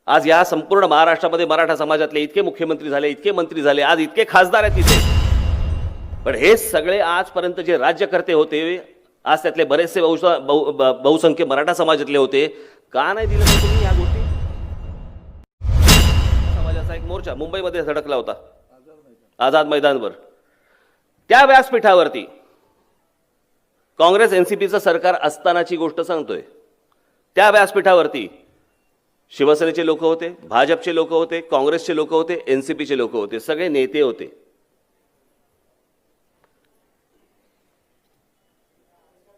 आज या संपूर्ण महाराष्ट्रामध्ये मराठा समाजातले इतके मुख्यमंत्री झाले, इतके मंत्री झाले, आज इतके खासदार आहेत तिथे. पण हे सगळे आजपर्यंत जे राज्यकर्ते होते, आज त्यातले बरेचसे बहुसंख्य मराठा समाजातले होते. का नाही दिलं तर तुम्ही या गोष्टी? समाजाचा एक मोर्चा मुंबईमध्ये धडकला होता आझाद मैदानवर. त्या व्यासपीठावरती काँग्रेस एनसीपीचं सरकार असतानाची गोष्ट सांगतोय. त्या व्यासपीठावरती शिवसेनेचे लोक होते, भाजपचे लोक होते, काँग्रेसचे लोक होते, एनसीपीचे लोक होते, सगळे नेते होते.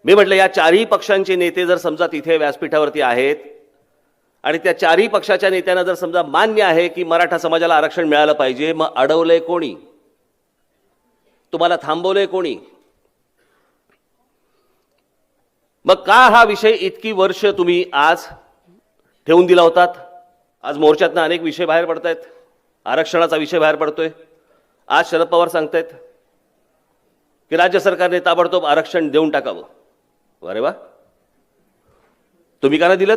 मी म्हटलं या चारही पक्षांचे नेते जर समजा तिथे व्यासपीठावरती आहेत आणि त्या चारही पक्षाच्या नेत्यांना जर समजा मान्य आहे की मराठा समाजाला आरक्षण मिळालं पाहिजे, मग अडवलंय कोणी? तुम्हाला थांबवलंय कोणी? मग का हा विषय इतकी वर्ष तुम्ही आज ठेवून दिला होतात? आज मोर्चातनं अनेक विषय बाहेर पडतायत. आरक्षणाचा विषय बाहेर पडतोय. आज शरद पवार सांगतायत की राज्य सरकारने ताबडतोब आरक्षण देऊन टाकावं. अरे वा, तुम्ही का नाही दिलं?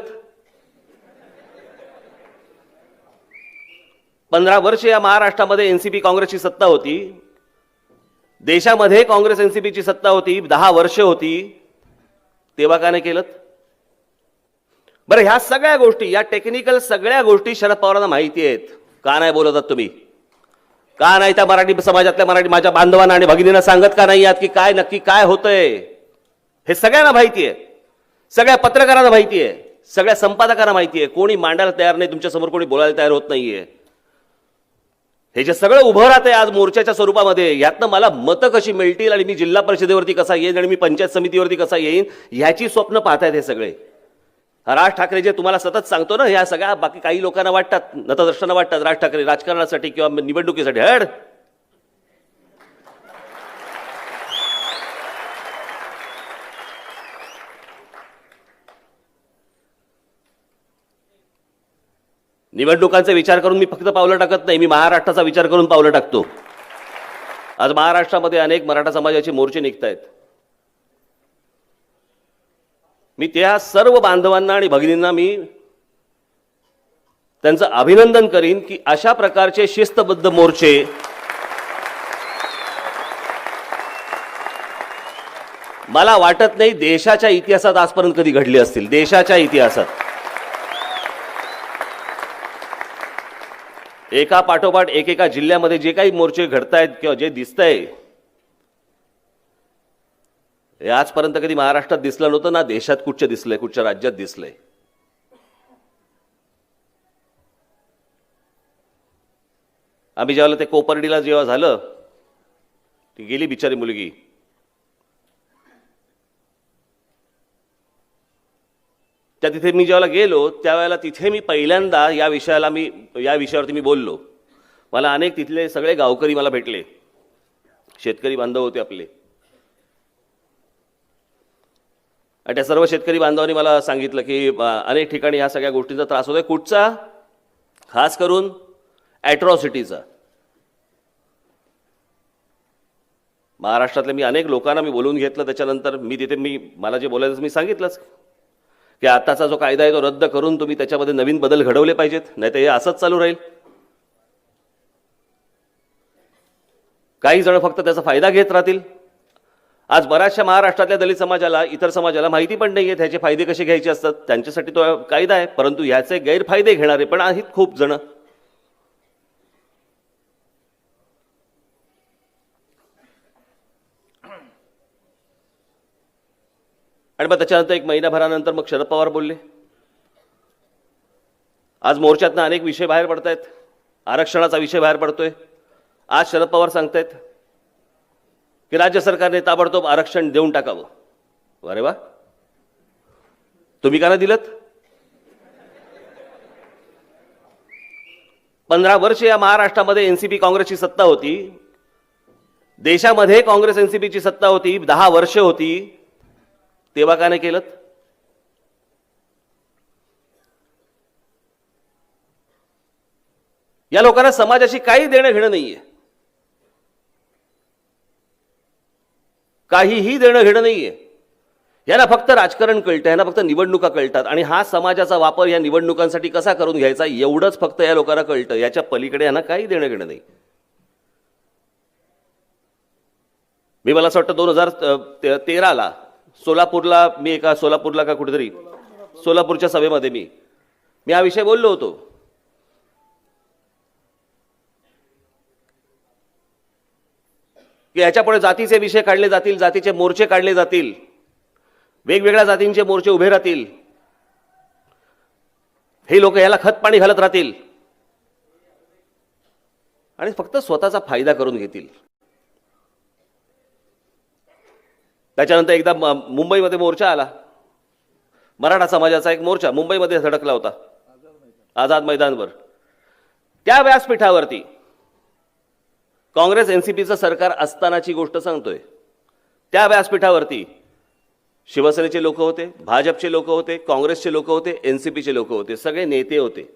15 वर्ष या महाराष्ट्रामध्ये एनसीपी काँग्रेसची सत्ता होती. देशामध्ये काँग्रेस एनसीपीची सत्ता होती, 10 वर्ष होती. तेव्हा का नाही केलं? बरं, ह्या सगळ्या गोष्टी, या टेक्निकल सगळ्या गोष्टी शरद पवारांना माहिती आहेत. का नाही बोलतात तुम्ही? का नाही त्या मराठी समाजातल्या मराठी माझ्या बांधवांना आणि भगिनींना सांगत का नाही आहात की काय नक्की काय होतंय? हे सगळ्यांना माहिती आहे, सगळ्या पत्रकारांना माहिती आहे, सगळ्या संपादकांना माहिती आहे. कोणी मांडायला तयार नाही, तुमच्या समोर कोणी बोलायला तयार होत नाहीये. हे जे सगळं उभं राहतंय आज मोर्चाच्या स्वरूपामध्ये, यातनं मला मतं कशी मिळतील आणि मी जिल्हा परिषदेवरती कसा येईन आणि मी पंचायत समितीवरती कसा येईन, ह्याची स्वप्न पाहतायत हे सगळे. राज ठाकरे जे तुम्हाला सतत सांगतो ना, ह्या सगळ्या बाकी काही लोकांना वाटतात, नतद्रष्टांना वाटतात राज ठाकरे राजकारणासाठी किंवा निवडणुकीसाठी. हड निवडणुकांचा विचार करून मी फक्त पावलं टाकत नाही, मी महाराष्ट्राचा विचार करून पावलं टाकतो. आज महाराष्ट्रामध्ये अनेक मराठा समाजाचे मोर्चे निघतायत. मी त्या सर्व बांधवांना आणि भगिनींना मी त्यांचं अभिनंदन करीन की अशा प्रकारचे शिस्तबद्ध मोर्चे मला वाटत नाही देशाच्या इतिहासात आजपर्यंत कधी घडले असतील. देशाच्या इतिहासात एका पाठोपाठ एकेका जिल्ह्यामध्ये जे काही मोर्चे घडतायत किंवा जे दिसतंय, हे आजपर्यंत कधी महाराष्ट्रात दिसलं नव्हतं ना देशात कुठच्या दिसलंय, कुठच्या राज्यात दिसलंय. आम्ही जेव्हा ते कोपर्डीला जेव्हा झालं, ती गेली बिचारी मुलगी. त्या तिथे मी जेव्हा गेलो त्यावेळेला तिथे मी पहिल्यांदा या विषयावरती मी बोललो. मला अनेक तिथले सगळे गावकरी मला भेटले, शेतकरी बांधव होते आपले. आणि त्या सर्व शेतकरी बांधवांनी मला सांगितलं की अनेक ठिकाणी ह्या सगळ्या गोष्टींचा त्रास होतोय. कुठचा? खास करून ॲट्रॉसिटीचा. महाराष्ट्रातल्या मी अनेक लोकांना मी बोलवून घेतलं. त्याच्यानंतर मला जे बोलायचं मी सांगितलंच की आताचा जो कायदा आहे तो रद्द करून तुम्ही त्याच्यामध्ये नवीन बदल घडवले पाहिजेत, नाही तर हे असंच चालू राहील. काही जण फक्त त्याचा फायदा घेत राहतील. आज बऱ्याचशा महाराष्ट्रातल्या दलित समाजाला, इतर समाजाला माहिती पण नाहीये त्याचे फायदे कसे घ्यायचे असतात. त्यांच्यासाठी तो कायदा आहे, परंतु ह्याचे गैरफायदे घेणारे पण आहेत खूप जण. आणि मग त्याच्यानंतर 1 महिनाभरानंतर मग शरद पवार बोलले. आज मोर्चातनं अनेक विषय बाहेर पडतायत. आरक्षणाचा विषय बाहेर पडतोय. आज शरद पवार सांगतायत की राज्य सरकारने ताबडतोब आरक्षण देऊन टाकावं. अरे वा, तुम्ही का नाही दिलं? 15 वर्ष या महाराष्ट्रामध्ये एनसीपी काँग्रेसची सत्ता होती. देशामध्ये काँग्रेस एनसीपीची सत्ता होती, 10 वर्ष होती. तेव्हा का नाही केलं? या लोकांना समाजाशी काही देणं घेणं नाहीये, काहीही देणं घेणं नाहीये. यांना फक्त राजकारण कळतं, यांना फक्त निवडणुका कळतात आणि हा समाजाचा वापर या निवडणुकांसाठी कसा करून घ्यायचा एवढंच फक्त या लोकांना कळतं. याच्या पलीकडे यांना काही देणं घेणं नाही. मला असं वाटतं 2013ला सोलापूरला मी एका सोलापूरला का कुठेतरी सोलापूरच्या सभेमध्ये मी हा विषय बोललो होतो की याच्यापुढे जातीचे विषय काढले जातील, जातीचे मोर्चे काढले जातील, वेगवेगळ्या जातींचे मोर्चे उभे राहतील, हे लोक याला खत पाणी घालत राहतील आणि फक्त स्वतःचा फायदा करून घेतील. त्याच्यानंतर एकदा मुंबईमध्ये मोर्चा आला, मराठा समाजाचा एक मोर्चा मुंबईमध्ये धडकला होता आझाद मैदानवर. त्या व्यासपीठावरती काँग्रेस एनसीपीचं सरकार असतानाची गोष्ट सांगतोय. त्या व्यासपीठावरती शिवसेनेचे लोक होते, भाजपचे लोक होते, काँग्रेसचे लोक होते, एनसीपीचे लोक होते, सगळे नेते होते.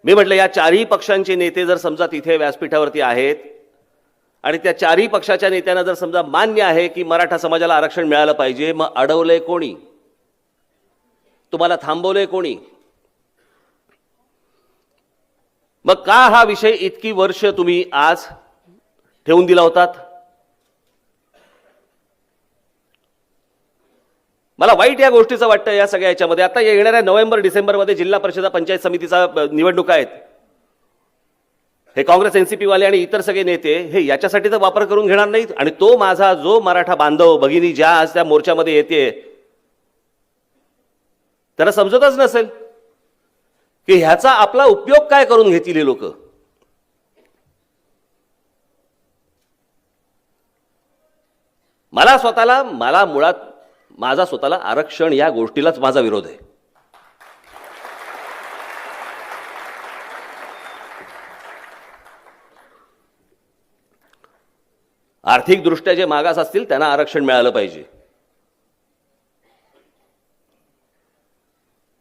मी म्हटलं या चारही पक्षांचे नेते जर समजा तिथे व्यासपीठावरती आहेत आणि त्या चारही पक्षाच्या नेत्यांना जर समजा मान्य आहे की मराठा समाजाला आरक्षण मिळालं पाहिजे, मग अडवलंय कोणी? तुम्हाला थांबवलंय कोणी? मग का हा विषय इतकी वर्ष तुम्ही आज ठेवून दिला होतात? मला वाईट या गोष्टीचं वाटतं या सगळ्या याच्यामध्ये. आता येणाऱ्या नोव्हेंबर डिसेंबरमध्ये जिल्हा परिषद पंचायत समितीचा निवडणुका आहेत. हे काँग्रेस एनसीपी वाले आणि इतर सगळे नेते हे याच्यासाठी तर वापर करून घेणार नाहीत. आणि तो माझा जो मराठा बांधव भगिनी ज्या आज त्या मोर्चामध्ये येते त्याला समजतच नसेल की ह्याचा आपला उपयोग काय करून घेतील हे लोक. मला मुळात माझा स्वतःला आरक्षण या गोष्टीलाच माझा विरोध आहे. आर्थिकदृष्ट्या जे मागास असतील त्यांना आरक्षण मिळालं पाहिजे.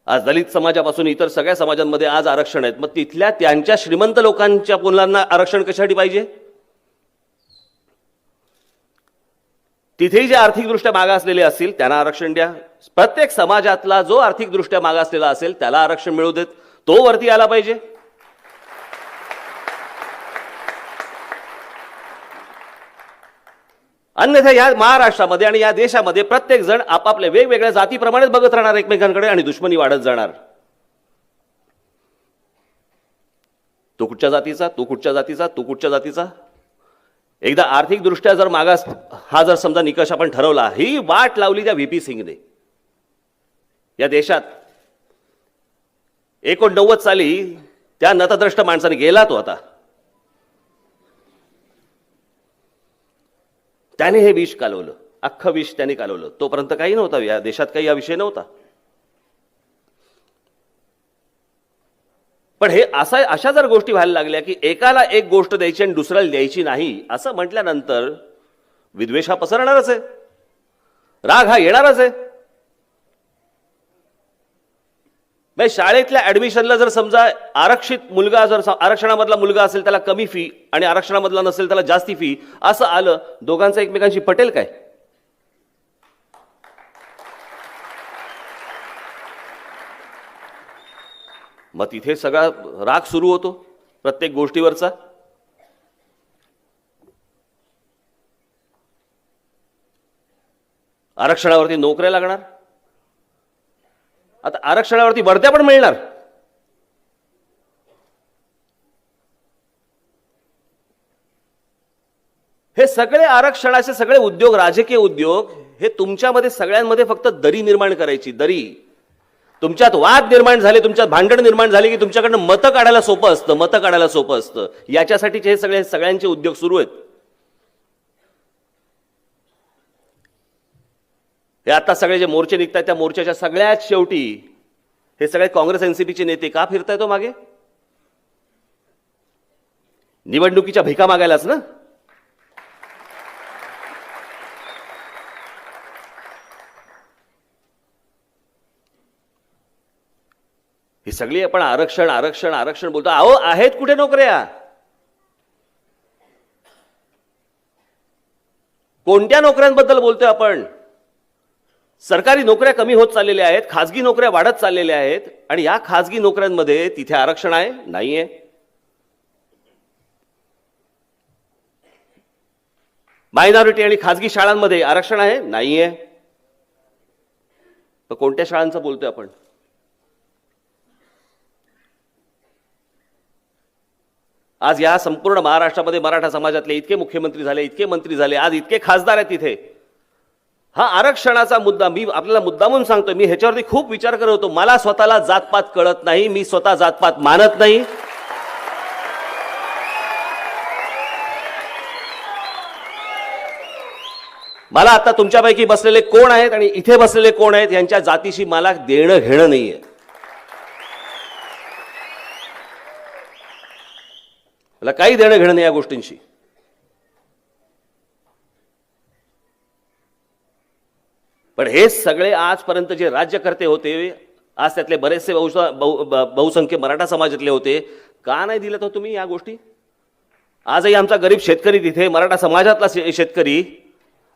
आज दलित समाजापासून इतर सगळ्या समाजांमध्ये आज आरक्षण आहेत. मग तिथल्या त्यांच्या श्रीमंत लोकांच्या मुलांना आरक्षण कशासाठी पाहिजे? तिथेही जे आर्थिकदृष्ट्या मागासलेले असतील त्यांना आरक्षण द्या. प्रत्येक समाजातला जो आर्थिकदृष्ट्या मागासलेला असेल त्याला आरक्षण मिळू देत. तो वरती आला पाहिजे. अन्यथा या महाराष्ट्रामध्ये आणि या देशामध्ये प्रत्येक जण आपापल्या वेगवेगळ्या जातीप्रमाणेच बघत राहणार एकमेकांकडे आणि दुश्मनी वाढत जाणार. तो कुठच्या जातीचा, तू कुठच्या जातीचा, तू कुठच्या जातीचा. एकदा आर्थिकदृष्ट्या जर मागास हा जर समजा निकष आपण ठरवला, ही वाट लावली त्या व्हीपी सिंगने. या देशात 89 साली त्या नतद्रष्ट माणसाने गेला तो आता. त्याने हे विष कालवलं, अख्खं विष त्याने कालवलं. तोपर्यंत काही नव्हता या देशात, काही या विषय नव्हता. पण हे अशा जर गोष्टी व्हायला लागल्या की एकाला एक गोष्ट द्यायची आणि दुसऱ्याला द्यायची नाही असं म्हटल्यानंतर विद्वेष हा पसरणारच आहे, राग हा येणारच आहे. शाळेतल्या ऍडमिशनला जर समजा आरक्षित मुलगा जर आरक्षणामधला मुलगा असेल त्याला कमी फी आणि आरक्षणामधला नसेल त्याला जास्ती फी असं आलं, दोघांचं एकमेकांशी पटेल काय? मग तिथे सगळा राग सुरू होतो प्रत्येक गोष्टीवरचा. आरक्षणावरती नोकऱ्या लागणार, आता आरक्षणावरती बढत्या पण मिळणार. हे सगळे आरक्षणाचे सगळे उद्योग, राजकीय उद्योग, हे तुमच्यामध्ये सगळ्यांमध्ये फक्त दरी निर्माण करायची. दरी, तुमच्यात वाद निर्माण झाले, तुमच्यात भांडण निर्माण झाले की तुमच्याकडनं मतं काढायला सोपं असतं, मतं काढायला सोपं असतं. याच्यासाठीचे हे सगळ्यांचे उद्योग सुरू आहेत. हे आता सगळे जे मोर्चे निघतात त्या मोर्चाच्या सगळ्यात शेवटी हे सगळे काँग्रेस एनसीपीचे नेते का फिरताय तो मागे? निवडणुकीच्या भिका मागायलाच ना. ही सगळी आपण आरक्षण आरक्षण आरक्षण बोलतो. अहो, आहेत कुठे नोकऱ्या? कोणत्या नोकऱ्यांबद्दल बोलतोय आपण? सरकारी नोकऱ्या कमी होत चाललेल्या आहेत, खासगी नोकऱ्या वाढत चाललेल्या आहेत, आणि या खासगी नोकऱ्यांमध्ये तिथे आरक्षण आहे? नाहीये. मायनॉरिटी आणि खासगी शाळांमध्ये आरक्षण आहे? नाहीये. तर कोणत्या शाळांचं बोलतोय आपण? आज या संपूर्ण महाराष्ट्रामध्ये मराठा समाजातले इतके मुख्यमंत्री झाले, इतके मंत्री झाले, आज इतके खासदार आहेत तिथे. हा आरक्षणाचा मुद्दा मी आपल्याला मुद्दामून सांगतोय. मी ह्याच्यावरती खूप विचार करत होतो. मला स्वतःला जातपात कळत नाही, मी स्वतः जातपात मानत नाही. मला आता तुमच्यापैकी बसलेले कोण आहेत आणि इथे बसलेले कोण आहेत यांच्या जातीशी मला देणं घेणं नाहीये. मला काही देणं घेणं नाही या गोष्टींशी. पण हे सगळे आजपर्यंत जे राज्यकर्ते होते, आज त्यातले बरेचसे बहुसंख्य मराठा समाजातले होते, का नाही दिलं तर तुम्ही या गोष्टी? आजही आमचा गरीब शेतकरी तिथे, मराठा समाजातला शेतकरी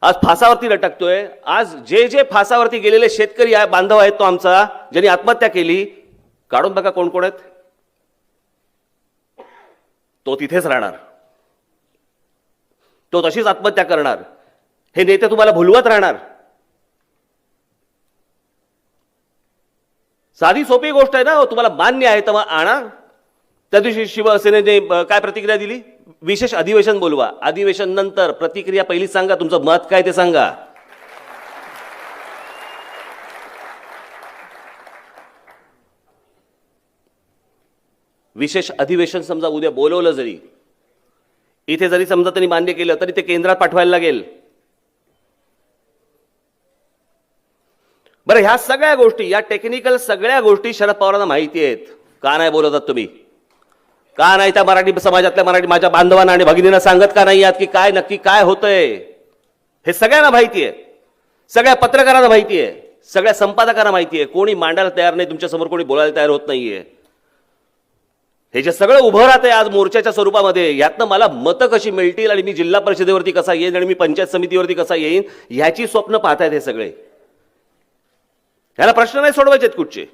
आज फासावरती लटकतोय. आज जे जे फासावरती गेलेले शेतकरी बांधव आहेत, तो आमचा ज्यांनी आत्महत्या केली, काढून बघा कोण कोण आहेत. तो तिथेच राहणार, तो तशीच आत्महत्या करणार. हे नेते तुम्हाला भुलवत राहणार. साधी सोपी गोष्ट आहे ना. तुम्हाला मान्य आहे तर मग आणा. त्या दिवशी शिवसेनेने काय प्रतिक्रिया दिली? विशेष अधिवेशन बोलवा. अधिवेशन नंतर प्रतिक्रिया पहिली सांगा, तुमचं मत काय ते सांगा. विशेष अधिवेशन समजा उद्या बोलवलं जरी, इथे जरी समजा त्यांनी मान्य केलं तरी ते केंद्रात पाठवायला लागेल. बरं, ह्या सगळ्या गोष्टी, या टेक्निकल सगळ्या गोष्टी शरद पवारांना माहिती आहेत. का नाही बोलतात तुम्ही? का नाही त्या मराठी समाजातल्या मराठी माझ्या बांधवांना आणि भगिनींना सांगत का नाही आहात की काय नक्की काय होतंय? हे सगळ्यांना माहिती आहे, सगळ्या पत्रकारांना माहिती आहे, सगळ्या संपादकांना माहिती आहे. कोणी मांडायला तयार नाही, तुमच्या समोर कोणी बोलायला तयार होत नाहीये. हे जे सगळं उभं राहतंय आज मोर्चाच्या स्वरूपामध्ये, यातनं मला मतं कशी मिळतील आणि मी जिल्हा परिषदेवरती कसा येईन आणि मी पंचायत समितीवरती कसा येईन, ह्याची स्वप्न पाहतायत हे सगळे. ह्याला प्रश्न नाही सोडवायचे कुठचे.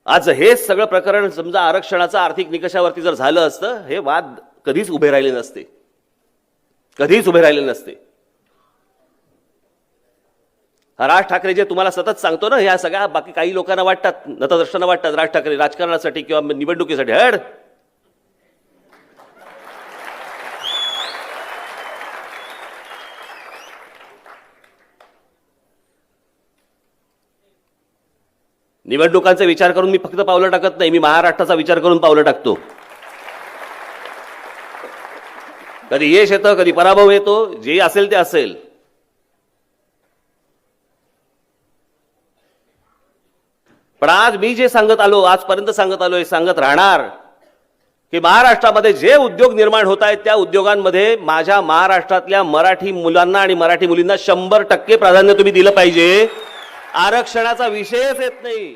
आज हे सगळं प्रकरण समजा आरक्षणाचं आर्थिक निकषावरती जर झालं असतं, हे वाद कधीच उभे राहिले नसते, कधीच उभे राहिले नसते. राज ठाकरे जे तुम्हाला सतत सांगतो ना, ह्या सगळ्या बाकी काही लोकांना वाटतात, नतद्रष्टांना वाटतात राज ठाकरे राजकारणासाठी किंवा निवडणुकीसाठी हड. निवडणुकांचा विचार करून मी फक्त पावलं टाकत नाही, मी महाराष्ट्राचा विचार करून पावलं टाकतो. कधी यश येतं, कधी पराभव येतो, जे असेल ते असेल. पण आज मी जे सांगत आलो, आजपर्यंत सांगत आलोय, सांगत राहणार की महाराष्ट्रामध्ये जे उद्योग निर्माण होत आहेत त्या उद्योगांमध्ये माझ्या महाराष्ट्रातल्या मराठी मुलांना आणि मराठी मुलींना 100% प्राधान्य तुम्ही दिलं पाहिजे. आरक्षणाचा विषयच येत नाही.